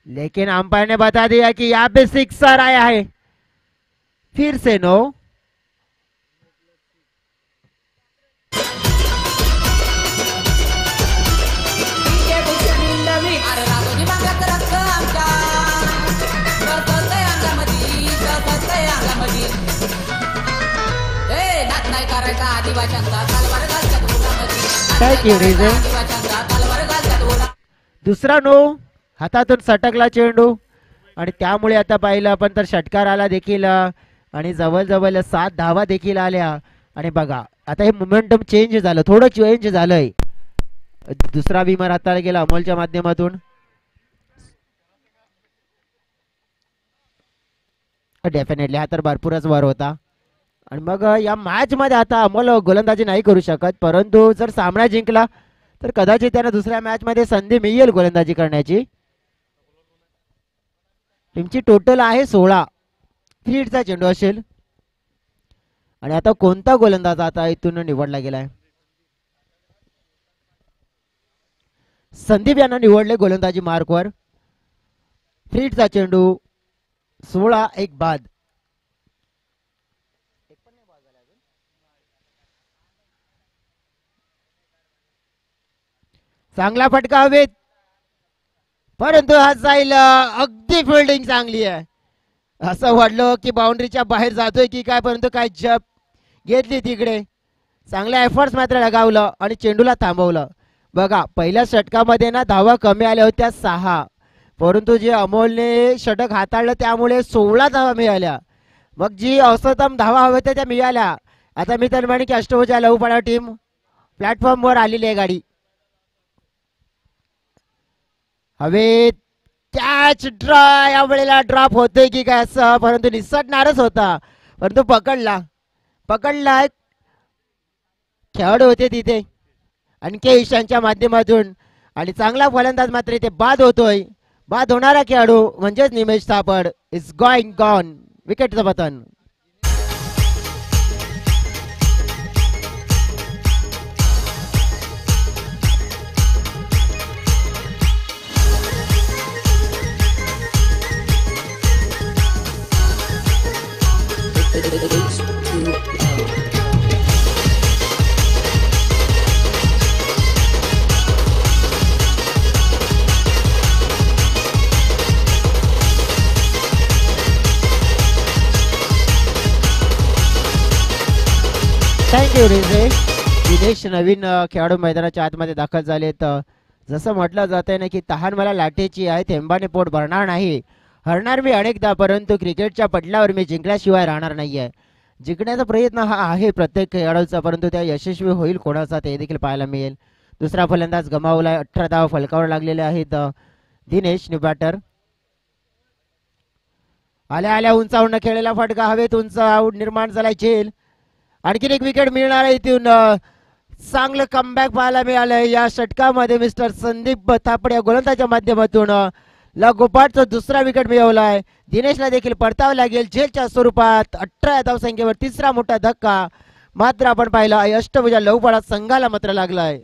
लेकिन अंपायर ने बता दिया कि यहाँ पे सिक्सर आया है, फिर से नो। अरे राघोजी मागत रक्त आमच्या गळतंय अंगामधी, गळतंय अंगामधी. ए नाच नाही करायचा आदिवाशांचा, तलवार घालतात उरामधी. Thank you, Rizal. आदिवाशांचा तलवार घालतात उरा. दुसरा नो, हातातून सटकला चेंडू आणि त्यामुळे आता पाहिलं आपण तर षटकार आला देखील आणि जवळजवळ 7 धावा देखील आल्या. आणि बघा आता हे मोमेंटम चेंज झालं, थोडं चेंज झालंय. दुसरा विमर हाताला गेला अमोलच्या माध्यमातून. डेफिनेटली हा तर भरपूरच वर होता. आणि मग या मॅच मध्ये आता अमोल गोलंदाजी नाही करू शकत, परंतु जर सामना जिंकला तर कदाचित त्यांना दुसऱ्या मॅच मध्ये संधी मिळेल गोलंदाजी करण्याची. टीमची टोटल आहे 16. 3 हिटचा चेंडू असेल. आणि आता कोणता गोलंदाज आता इथून निवडला गेलाय? संदीप यांना निवडले गोलंदाजी मार्कवर. 3 हिटचा चेंडू, 16 एक बाद. चांगला फटका हवेत, परंतु हा जाईल. अगदी फिल्डिंग चांगली आहे. असं वाटलं की बाउंड्रीच्या बाहेर जातोय की काय, परंतु काय जप घेतली तिकडे. चांगल्या एफर्ट्स मात्र लगावलं आणि चेंडूला थांबवलं. बघा पहिल्या षटकामध्ये ना धावा कमी आल्या होत्या 6, परंतु जे अमोलने षटक हाताळलं त्यामुळे 16 धावा मिळाल्या. मग जी औसतम धावा हव्या होत्या त्या मिळाल्या. आता मी तर म्हणे की अष्टभुजा लहूपाडा टीम प्लॅटफॉर्मवर आलेली आहे गाडी. हवेत कॅच या वेळेला ड्रॉप होतोय की काय असं, परंतु निसटणारच होता, परंतु पकडला. खेळाडू होते तिथे आणखी ईशानच्या माध्यमातून आणि चांगला फलंदाज मात्र इथे बाद होतोय. बाद होणारा खेळाडू म्हणजेच निमेश थापड इज गोइंग गॉन. विकेटचं पतन. थँक्यू रिजे. दिनेश नवीन खेळाडू मैदानाच्या आतमध्ये दाखल झालेत. जसं म्हटलं जात आहे ना की तहान मला लाटेची आहे, थेंबाने पोट भरणार नाही. हरणार मी अनेकदा, परंतु क्रिकेटच्या पडल्यावर मी जिंकल्याशिवाय राहणार नाहीये. जिंकण्याचा प्रयत्न हा आहे प्रत्येक खेळाडूचा, परंतु त्या यशस्वी होईल कोणाचा ते देखील पाहायला मिळेल. दुसरा फलंदाज गमावला. 18 धावा फलकावर लागलेले आहेत. Dinesh new batter. आल्या आल्या उंचावून खेळलेला फटका हवेत, उंच आऊट निर्माण झालाय. झेल आणखीन एक विकेट मिळणार आहे इथून. चांगलं कमबॅक पाहायला मिळालंय या षटकामध्ये. मिस्टर संदीप थापड या गोलंदाजाच्या माध्यमातून लगोपाठचा दुसरा विकेट मिळवलाय. दिनेशला देखील परतावं लागेल झेलच्या स्वरूपात. 18 धावसंख्येवर तिसरा मोठा धक्का मात्र आपण पाहिला अष्टभुजा लहूपाडा संघाला मात्र लागलाय.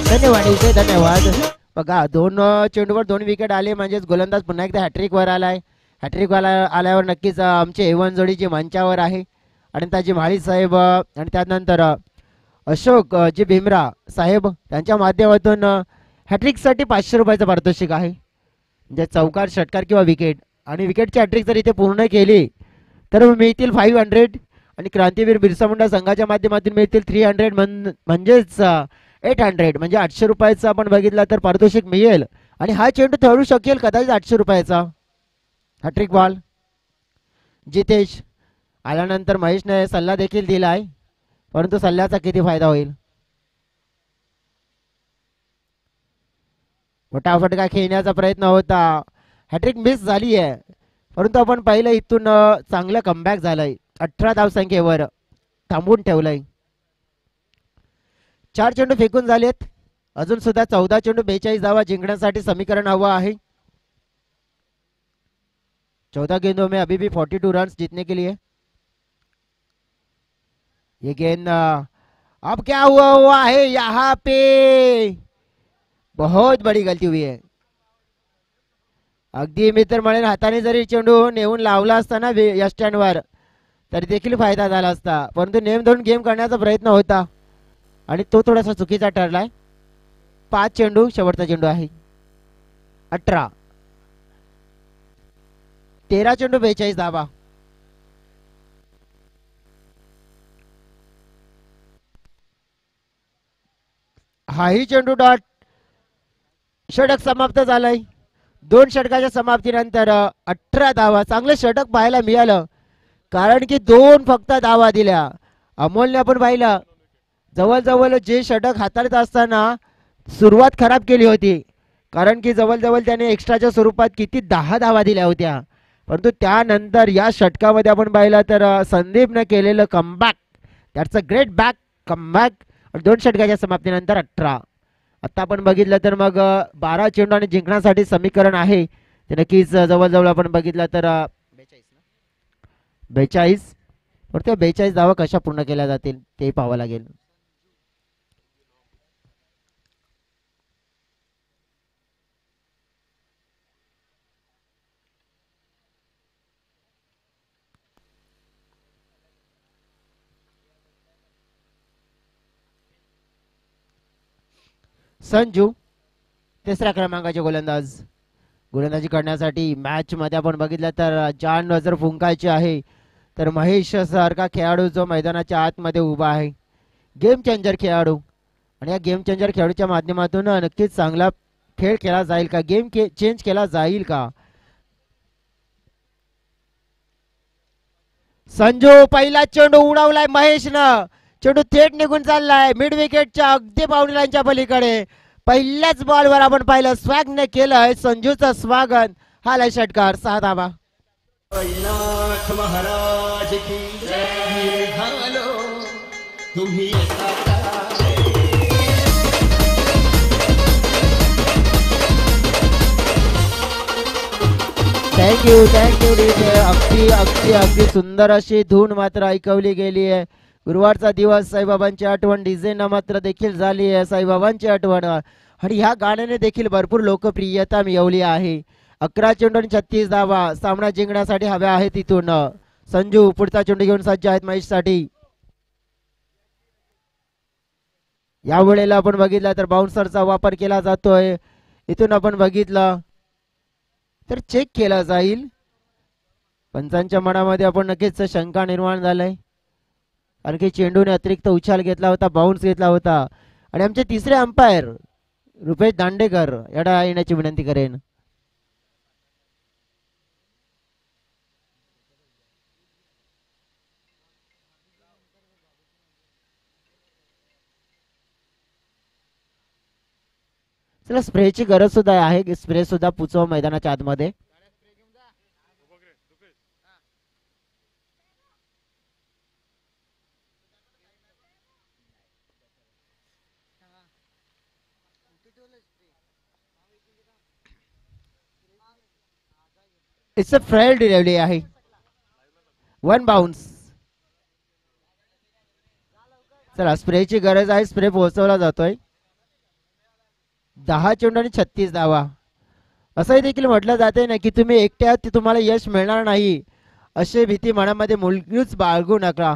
धन्यवाद विजय, धन्यवाद. बघा 2 चेंडूवर 2 विकेट आले, म्हणजेच गोलंदाज पुन्हा एकदा हॅट्रिक वर आलाय. हॅट्रिक आल्यावर नक्कीच आमचे एवन जोडीची मंचावर आहे. आणि त्याची माळी साहेब आणि त्यानंतर अशोक जी भीमरा साहेब त्यांच्या माध्यमातून हॅट्रिकसाठी 500 रुपयाचं पारितोषिक आहे. म्हणजे चौकार, षटकार किंवा विकेट. आणि विकेटची हॅट्रिक जर इथे पूर्ण केली तर मिळतील 500 आणि क्रांतीवीर बिरसा मुंडा संघाच्या माध्यमातून मिळतील 300 म्हणजेच 800 म्हणजे 800 रुपयाचा आपण बघितला तर पारितोषिक मिळेल. आणि हा चेंडू ठरू शकेल कदाचित 800 रुपयाचा. Hat trick ball. जितेश आल्यानंतर महेशने सल्ला देखील दिलाय, परंतु सल्ल्याचा किती फायदा होईल. मोठा फटका खेळण्याचा प्रयत्न होता. हॅट्रिक मिस झाली आहे, परंतु आपण पाहिलं इथून चांगलं कमबॅक झालंय. 18 धावसंख्येवर थांबवून ठेवलंय. 4 चेंडू फेकून झालेत. अजून सुद्धा 14 चेंडू 42 धावा जिंकण्यासाठी समीकरण हवं आहे. 14 गेंदों में अभी भी 42 रन जीतने के लिए. ये गेंद अब क्या हुआ है यहाँ पे, बहुत बड़ी गलती हुई है. अगदी मित्र म्हणेल हाताने जरी चेंडू नेऊन लावला असता ना या स्टँडवर तरी देखील फायदा झाला असता, परंतु नेम धरून गेम करण्याचा प्रयत्न होता आणि तो थोडासा चुकीचा ठरलाय. 5 चेंडू शेवटचा चेंडू आहे. 18 13 चेंडू 42 धावा. हाही चेंडू डॉट. षटक समाप्त झालंय. 2 षटकाच्या समाप्तीनंतर 18 धावा. चांगलं षटक पाहायला मिळालं कारण की 2 फक्त धावा दिल्या. अमोलने आपण पाहिलं जवळजवळ जे षटक हाताळत असताना सुरुवात खराब केली होती कारण की जवळजवळ त्याने एक्स्ट्राच्या स्वरूपात किती 10 धावा दिल्या होत्या, परंतु त्यानंतर या षटकामध्ये आपण पाहिलं तर संदीपने केलेलं comeback, that's a great back comeback. 2 षटकाच्या समाप्तीनंतर 18. आता आपण बघितलं तर मग 12 चेंडू आणि जिंकण्यासाठी समीकरण आहे ते नक्कीच जवळजवळ आपण बघितलं तर 42. पण त्या 42 धावा कशा पूर्ण केल्या जातील ते पाहावं लागेल. संजू तिसऱ्या क्रमांकाचे गोलंदाजी करण्यासाठी मॅच मध्ये आपण बघितलं तर जान नजर फुंकायची आहे तर महेश सारखा खेळाडू जो मैदानाच्या आतमध्ये उभा आहे, गेम चेंजर खेळाडू, आणि या गेम चेंजर खेळाडूच्या माध्यमातून नक्कीच चांगला खेळ केला जाईल का, गेम चेंज केला जाईल का. संजू पहिला चेंडू उडवलाय महेशनं. चेंडू थेट निघून चाललाय मिड विकेटच्या अगदी बाउंड्री लाईनच्या पलीकडे. पहिल्याच बॉलवर आपण पाहिलं स्वॅगने केलंय संजूचं स्वागत. हा लय षटकार 6 धावा. नाथ महाराज की जय. घालो तुम्ही थँक्यू अगदी अगदी अगदी सुंदर अशी धून मात्र ऐकवली गेली आहे. गुरुवारचा दिवस साईबाबांची आठवण डीजे न मात्र देखील झाली आहे. साईबाबांची आठवण आणि ह्या गाण्याने देखील भरपूर लोकप्रियता मिळवली आहे. 11 चेंडू आणि 36 धावा सामना जिंकण्यासाठी हव्या आहेत तिथून. संजू पुढचा चेंडू घेऊन सज्ज आहेत महेशसाठी. यावेळेला आपण बघितलं तर बाउन्सरचा वापर केला जातोय. इथून आपण बघितलं तर चेक केला जाईल. पंचांच्या मनामध्ये आपण नक्कीच शंका निर्माण झालाय आणखी चेंडूने अतिरिक्त उछाल घेतला होता, बाउन्स घेतला होता आणि आमचे तिसरे अंपायर रुपेश दांडेकर याला येण्याची विनंती करेन. चला स्प्रेची गरज सुद्धा आहे, स्प्रे सुद्धा पुचवा मैदानाच्या आतमध्ये. इट्स अ फेअर डिलिव्हरी आहे. 1 बाउन्स. चला स्प्रेची गरज आहे, स्प्रे पोहोचवला जातोय. 10 चेंडू आणि 36 धावा. असंही देखील म्हटलं जाते ना की तुम्ही एकट्यात तुम्हाला यश मिळणार नाही अशी भीती मनामध्ये मुलगीच बाळगू नका,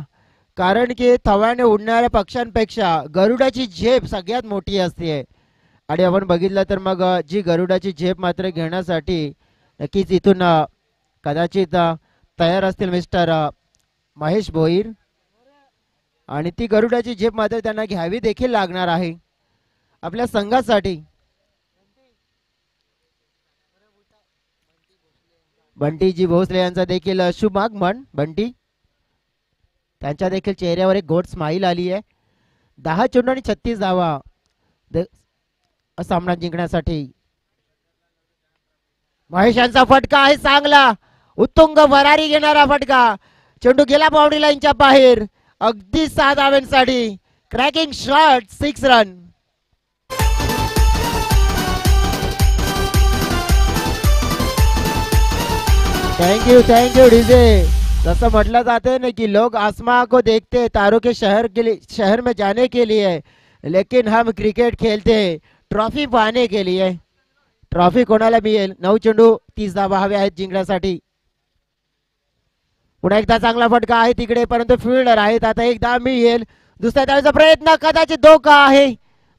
कारण की थव्याने उडणाऱ्या पक्ष्यांपेक्षा गरुडाची झेप सगळ्यात मोठी असते. आणि आपण बघितलं तर मग जी गरुडाची झेप मात्र घेण्यासाठी नक्कीच इथून कदाचित तयार असतील मिस्टर महेश भोईर, आणि ती गरुडाची झेप मात्र त्यांना घ्यावी देखील लागणार आहे आपल्या संघासाठी. बंटीजी भोसले यांचा देखील शुभ आगमन. बंटी त्यांच्या देखील चेहऱ्यावर एक गोड स्माइल आली आहे. 10 चेंडू आणि 36 धावा सामना जिंकण्यासाठी. महेश यांचा फटका आहे चांगला, उत्तुंग भरारी घेणारा फटका. चेंडू गेला बाउंड्री लाईनच्या बाहेर. अगदी 6 धाव्यांसाठी cracking shot 6 run. Thank you DJ. जसं म्हटलं जाते ना कि लोग आसमां को देखते तारों के शहर में जाने के लिए, लेकिन हम क्रिकेट खेलते ट्रॉफी पाहने के लिए. ट्रॉफी कोणाला मिळेल? 9 चेंडू 30 धावा हवे आहेत जिंकण्यासाठी. पुन्हा एकदा चांगला फटका आहे तिकडे, परंतु फिल्डर आहेत. आता एकदा मिळेल. दुसऱ्या धावेचा प्रयत्न, कदाचित धोका आहे.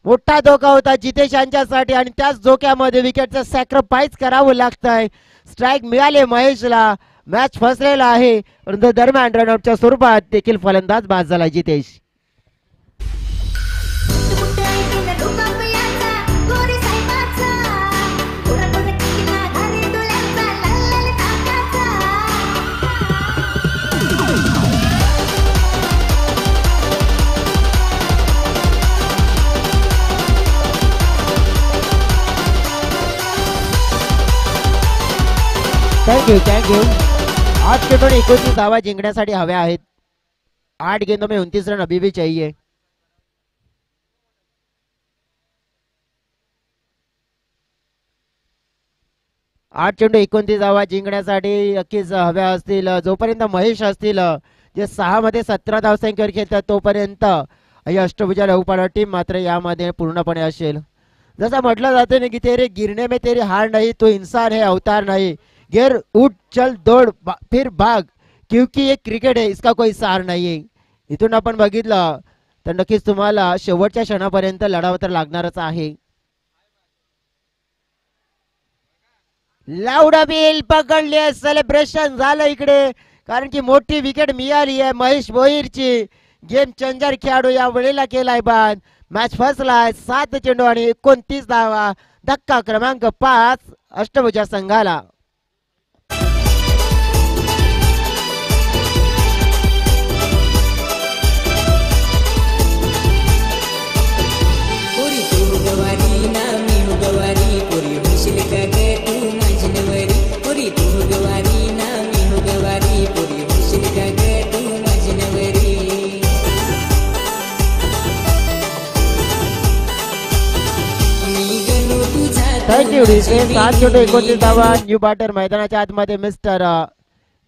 मोठा धोका होता जितेश यांच्यासाठी आणि त्याच धोक्यामध्ये विकेटचं सॅक्रिफाईस करावं लागतंय. स्ट्राईक मिळाले महेशला. मॅच फसलेला आहे, परंतु दरम्यान रनआउटच्या स्वरूपात देखील फलंदाज बाद झाला जितेश. थँक्यू. 8 चेंडू 29 धावा जिंकण्यासाठी हव्या आहेत. 8 गेंदों में 29 रन अभी भी चाहिए. आठ चेंडू 29 धावा जिंकण्यासाठी नक्कीच हव्या असतील. जोपर्यंत महेश असतील जे 6 मध्ये 17 धावसंख्येवर खेळतात तोपर्यंत ही अष्टभुजा लघुपाडा टीम मात्र यामध्ये पूर्णपणे असेल. जसं म्हटलं जाते ना की तेरे गिरने में तेरी हार नहीं, तो इंसान है अवतार नहीं. गिर उठ चल दौड़ फिर भाग, क्योंकि ये क्रिकेट है, इसका कोई सार नाही आहे. इथून आपण बघितलं तर नक्कीच तुम्हाला शेवटच्या क्षणापर्यंत लढावं तर लागणारच आहे. लावडा बिल पकडले, सेलिब्रेशन झालं इकडे, कारण की मोठी विकेट मिळाली आहे महेश भोईरची. गेम चेंजर खेळाडू या वेळेला केलाय बाद. मॅच फसलाय. 7 चेंडू आणि 29 धावा. धक्का क्रमांक 5 अष्टभुजा संघाला. थँक्यू. 7 चेंडू 29 धावा. न्यू बॅटर मैदानाच्या आतमध्ये मिस्टर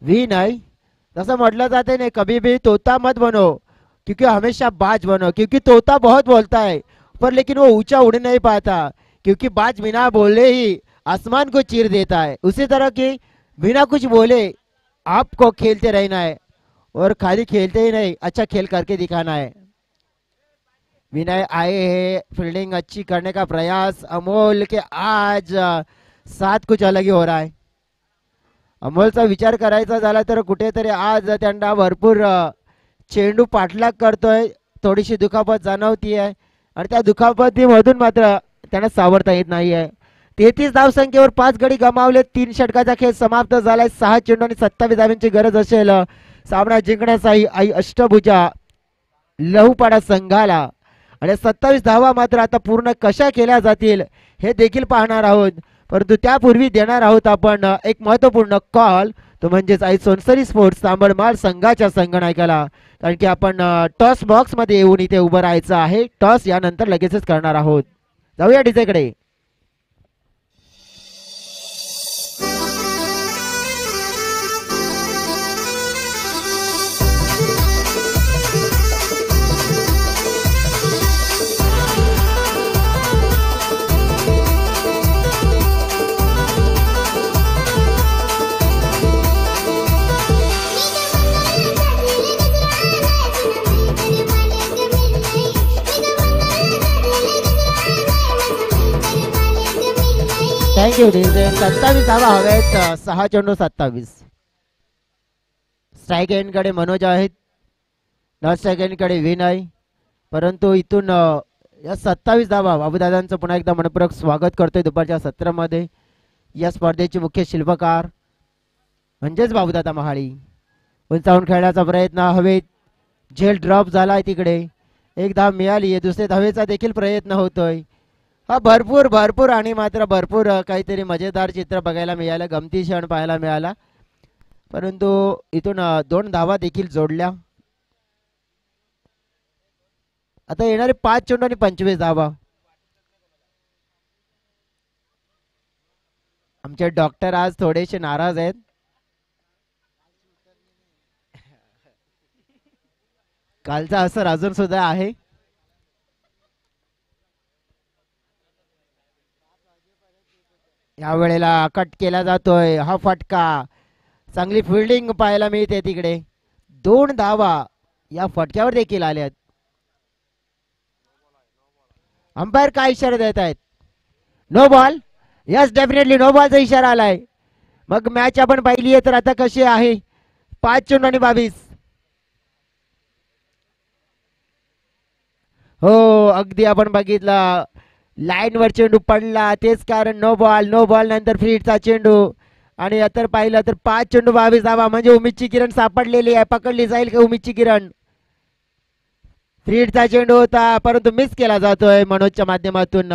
विनय. जसं म्हटलं जाते ना कभी भी तोता मत बनो, क्योंकि हमेशा बाज बनो. क्योंकि तोता बहुत बोलता है पर लेकिन वो ऊंचा उड़ नहीं पाता, क्योंकि बाज बिना बोले ही आसमान को चीर देता है. उसी तरह की बिना कुछ बोले आपको खेलते रहना है और खाली खेलते ही नहीं, अच्छा खेल करके दिखाना है. विनय आए हैं, फील्डिंग अच्छी करने का प्रयास. अमोल के आज साथ कुछ अलग ही हो रहा है. अमोलचा विचार करायचा झाला तर कुठेतरी आज त्यांना भरपूर चेंडू पाठलाग करतोय. थोडीशी दुखापत जाणवती आहे आणि त्या दुखापतीमधून मात्र त्यांना सावरता येत नाही आहे. 33 धावसंख्येवर 5 गडी गमावले. 3 षटकाचा खेळ समाप्त झालाय. 6 चेंडू आणि 27 धावांची गरज असेल सामना जिंकण्यासाठी आई अष्टभुजा लहुपाडा संघाला. आणि 27 धावा मात्र आता पूर्ण कशा केल्या जातील हे देखील पाहणार आहोत. परंतु त्यापूर्वी देणार आहोत आपण एक महत्त्वपूर्ण कॉल, तो म्हणजेच आई सोनसरी स्पोर्ट्स तांबडमाळ संघाच्या संगणकाला. कारण की आपण टॉस बॉक्स मध्ये येऊन इथे उभं राहायचं आहे. टॉस यानंतर लगेचच करणार आहोत. जाऊया डीजेकडे. थँक्यू. 27 धावा हव्यात. 6 चेंडू 27. स्ट्राईक एंडकडे मनोज आहेत, नॉन स्ट्राईक एंडकडे विनय. परंतु इथून या 27 धावा बाबूदादांचं पुन्हा एकदा मनपूर्वक स्वागत करतोय दुपारच्या सत्रामध्ये. या स्पर्धेचे मुख्य शिल्पकार म्हणजेच बाबूदादा महाळी. उंचावून खेळण्याचा प्रयत्न, हवेत झेल ड्रॉप झालाय तिकडे. एक धाव मिळाली आहे. दुसऱ्या धावेचा देखील प्रयत्न होतोय. हा भरपूर आणि मात्र भरपूर काहीतरी मजेदार चित्र बघायला मिळालं, गमती क्षण पाहायला मिळाला. परंतु इथून 2 धावा देखील जोडल्या. आता येणारे 5 चेंडू आणि 25 धावा. आमचे डॉक्टर आज थोडेसे नाराज आहेत. कालचा असर अजून सुद्धा आहे. या वेळेला कट केला जातोय. हा फटका, चांगली फिल्डिंग पाहायला मिळते तिकडे. 2 धावा या फटक्यावर देखील आल्यात. अंपायर काय इशारा देत आहेत? No ball. Yes, definitely no बॉलचा इशारा आलाय. मग मॅच आपण पाहिली आहे तर आता कशी आहे? 5 चेंडू आणि 22. हो, अगदी आपण बघितलं लाईन वर चेंडू पडला, तेच कारण नो बॉल. नो बॉल नंतर फ्रीडचा चेंडू आणि आता पाहिलं तर 5 चेंडू 22 धावा. म्हणजे उमेदची किरण सापडलेली आहे. पकडली जाईल का उमेदची किरण? फ्रीडचा चेंडू होता परंतु मिस केला जातोय मनोजच्या माध्यमातून.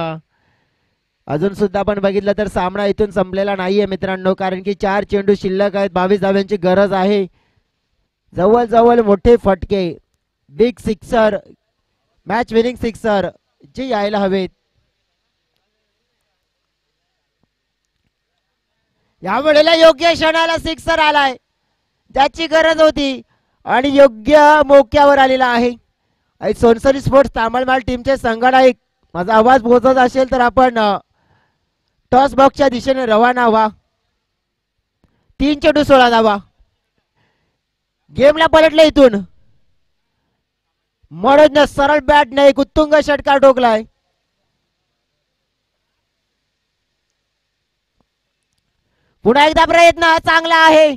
अजून सुद्धा आपण बघितलं तर सामना इथून संपलेला नाहीये मित्रांनो, कारण की 4 चेंडू शिल्लक आहेत. 22 धाव्यांची गरज आहे. जवळ मोठे फटके, big sixer, match winning sixer जे यायला हवेत. या वेळेला योग्य क्षणाला सिक्सर आलाय, ज्याची गरज होती आणि योग्य मोक्यावर आलेला आहे. सोनसरी स्पोर्ट्स तामलमाल टीमचे संघटक, माझा आवाज पोहोचत असेल तर आपण टॉस बॉक्सच्या दिशेने रवाना व्हा. 3 चेंडू 16 धावा. गेमला पलटले इथून. मनोजनं सरळ बॅट नाही, उत्तुंग षटकार ठोकलाय. पुन्हा एकदा प्रयत्न चांगला आहे.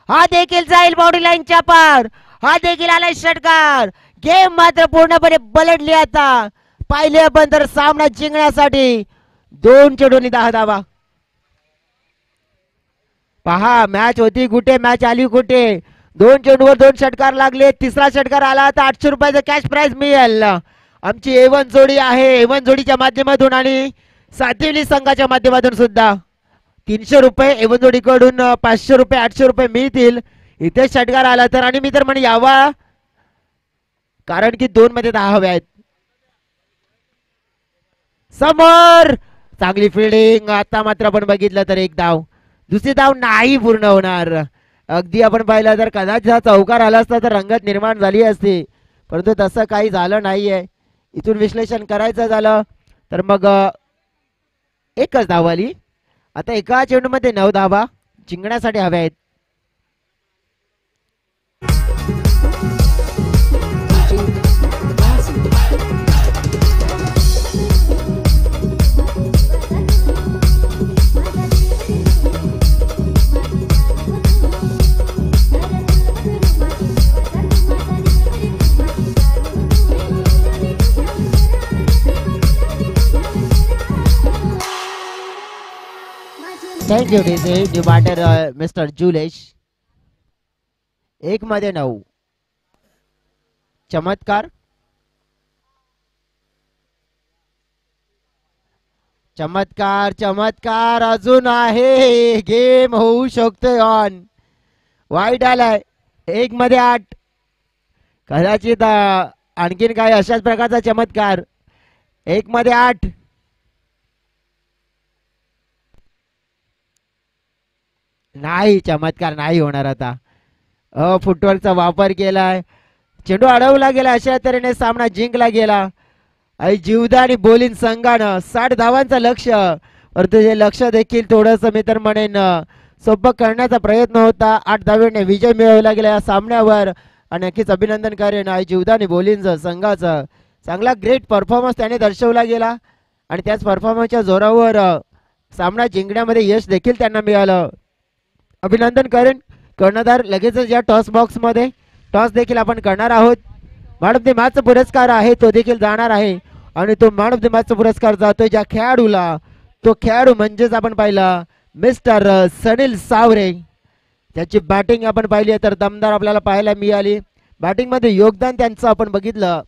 हा देखील जाईल बाउंड्री लाईनच्या पार. हा देखील आलाय षटकार. गेम मात्र पूर्णपणे पलटली. आता पाहिले आपण तर सामना जिंकण्यासाठी 2 चेंडू आणि 10 धावा. पहा, मॅच होती कुठे, मॅच आली कुठे. 2 चेंडूवर 2 षटकार लागले. तिसरा षटकार आला तर 800 रुपयाचं कॅश प्राइज मिळेल. आमची A1 जोडी आहे. A1 जोडीच्या माध्यमातून आणि सातिवली संघाच्या माध्यमातून सुद्धा 300 रुपये A1 जोडीकडून, 500 रुपये, 800 रुपये मिळतील इथे षटकार आला तर. आणि मी तर म्हणे यावा, कारण की 2 मध्ये 10 हवे आहेत. समोर चांगली फिल्डिंग. आता मात्र आपण बघितलं तर 1 धाव. दुसरी धाव नाही पूर्ण होणार. अगदी आपण पाहिलं तर कदाचित हा चौकार आला असता तर रंगत निर्माण झाली असती, परंतु तसं काही झालं नाहीये. इथून विश्लेषण करायचं झालं तर मग 1च धाव आली. आता एका चेंडू मध्ये 9 धावा जिंकण्यासाठी हव्या आहेत. Thank you DJ new batter mister Julesh. 1 मध्ये 9. चमत्कार, चमत्कार, चमत्कार अजून आहे. गेम होऊ शकतोय ऑन. वाईट आलाय. 1 मध्ये 8. कदाचित आणखीन काय अशाच प्रकारचा चमत्कार. 1 मध्ये 8. नाही, चमत्कार नाही होणार. आता फुटवर्कचा वापर केलाय. चेंडू अडवला गेला. अशा तऱ्हेने सामना जिंकला गेला. जीवदानी बोलिंग संघानं 60 धावांचं लक्ष, परंतु हे लक्ष देखील थोडंसं मी तर म्हणेन सोपं करण्याचा प्रयत्न होता. 8 धावेने विजय मिळवला गेला या सामन्यावर आणि नक्कीच अभिनंदन करेन जीवदानी बोलिंग संघाचं. चांगला ग्रेट परफॉर्मन्स त्याने दर्शवला गेला आणि त्याच परफॉर्मन्सच्या जोरावर सामना जिंकण्यामध्ये यश देखील त्यांना मिळालं. अभिनंदन करेन. कर्णधार लगेचच या टॉस बॉक्स मध्ये टॉस देखील आपण करणार आहोत. मॅन ऑफ द मॅचचा पुरस्कार आहे तो देखील जाणार आहे आणि तो मॅन ऑफ द मॅचचा पुरस्कार जातोय ज्या खेळाडूला. तो खेळाडू म्हणजेच आपण पाहिला मिस्टर सनील सावरे. त्याची बॅटिंग आपण पाहिली तर दमदार आपल्याला पाहायला मिळाली. बॅटिंग मध्ये योगदान त्यांचं आपण बघितलं